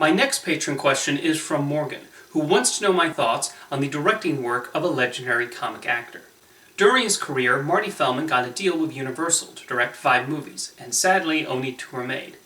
My next patron question is from Morgan, who wants to know my thoughts on the directing work of a legendary comic actor. During his career, Marty Feldman got a deal with Universal to direct 5 movies, and sadly only 2 were made.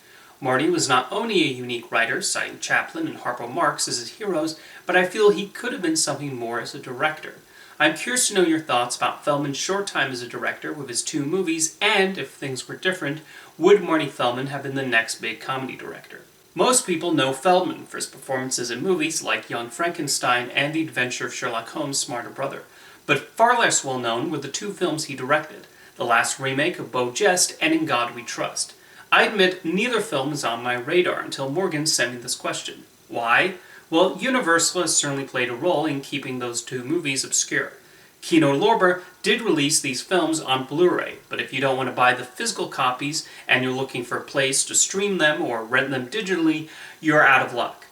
Marty was not only a unique writer, citing Chaplin and Harpo Marx as his heroes, but I feel he could have been something more as a director. I'm curious to know your thoughts about Feldman's short time as a director with his 2 movies, and, if things were different, would Marty Feldman have been the next big comedy director? Most people know Feldman for his performances in movies like Young Frankenstein and The Adventure of Sherlock Holmes' Smarter Brother, but far less well known were the 2 films he directed, the last remake of Beau Geste and In God We Trust. I admit neither film was on my radar until Morgan sent me this question. Why? Well, Universal has certainly played a role in keeping those 2 movies obscure. Kino Lorber did release these films on Blu-ray, but if you don't want to buy the physical copies and you're looking for a place to stream them or rent them digitally, you're out of luck.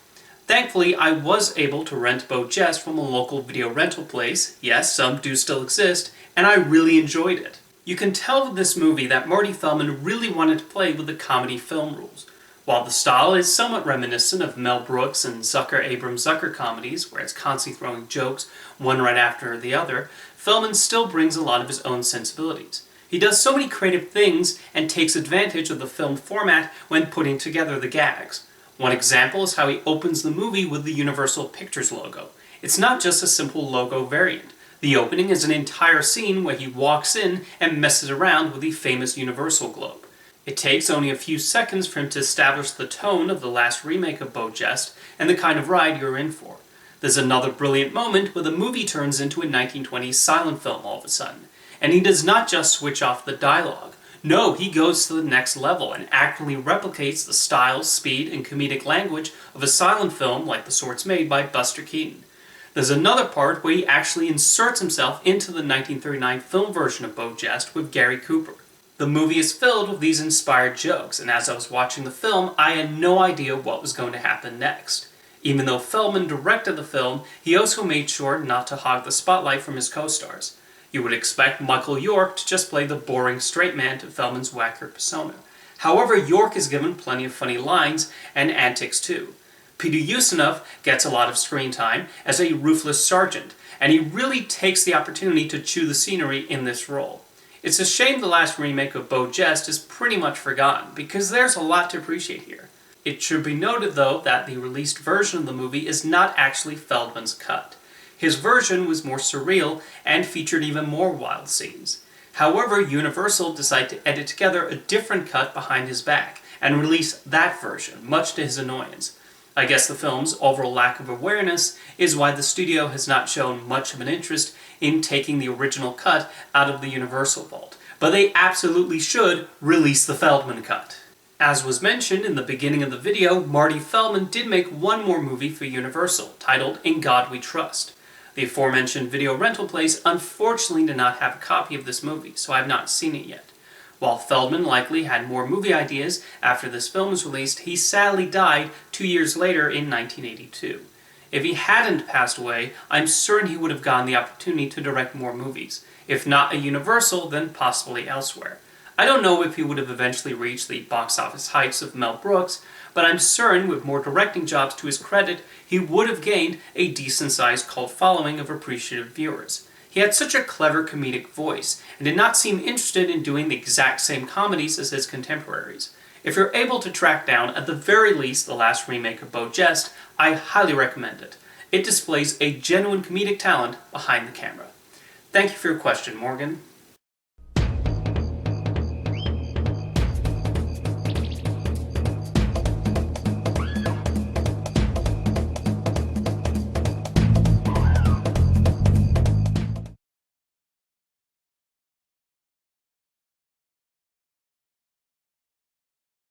Thankfully, I was able to rent Beau Geste from a local video rental place, yes, some do still exist, and I really enjoyed it. You can tell with this movie that Marty Feldman really wanted to play with the comedy film rules. While the style is somewhat reminiscent of Mel Brooks and Abrams Zucker comedies, where it's constantly throwing jokes one right after the other, Feldman still brings a lot of his own sensibilities. He does so many creative things and takes advantage of the film format when putting together the gags. One example is how he opens the movie with the Universal Pictures logo. It's not just a simple logo variant. The opening is an entire scene where he walks in and messes around with the famous Universal globe. It takes only a few seconds for him to establish the tone of the last remake of Beau Geste and the kind of ride you're in for. There's another brilliant moment where the movie turns into a 1920s silent film all of a sudden. And he does not just switch off the dialogue. No, he goes to the next level and accurately replicates the style, speed, and comedic language of a silent film like The Sorts Made by Buster Keaton. There's another part where he actually inserts himself into the 1939 film version of Beau Geste with Gary Cooper. The movie is filled with these inspired jokes, and as I was watching the film, I had no idea what was going to happen next. Even though Feldman directed the film, he also made sure not to hog the spotlight from his co-stars. You would expect Michael York to just play the boring straight man to Feldman's wacker persona. However, York is given plenty of funny lines and antics too. Peter Ustinov gets a lot of screen time as a ruthless sergeant, and he really takes the opportunity to chew the scenery in this role. It's a shame the last remake of Beau Geste is pretty much forgotten, because there's a lot to appreciate here. It should be noted, though, that the released version of the movie is not actually Feldman's cut. His version was more surreal and featured even more wild scenes. However, Universal decided to edit together a different cut behind his back and release that version, much to his annoyance. I guess the film's overall lack of awareness is why the studio has not shown much of an interest in taking the original cut out of the Universal vault, but they absolutely should release the Feldman cut. As was mentioned in the beginning of the video, Marty Feldman did make one more movie for Universal, titled In God We Trust. The aforementioned video rental place unfortunately did not have a copy of this movie, so I have not seen it yet. While Feldman likely had more movie ideas after this film was released, he sadly died 2 years later in 1982. If he hadn't passed away, I'm certain he would have gotten the opportunity to direct more movies. If not at Universal, then possibly elsewhere. I don't know if he would have eventually reached the box office heights of Mel Brooks, but I'm certain with more directing jobs to his credit, he would have gained a decent-sized cult following of appreciative viewers. He had such a clever comedic voice, and did not seem interested in doing the exact same comedies as his contemporaries. If you're able to track down, at the very least, the last remake of Beau Geste, I highly recommend it. It displays a genuine comedic talent behind the camera. Thank you for your question, Morgan.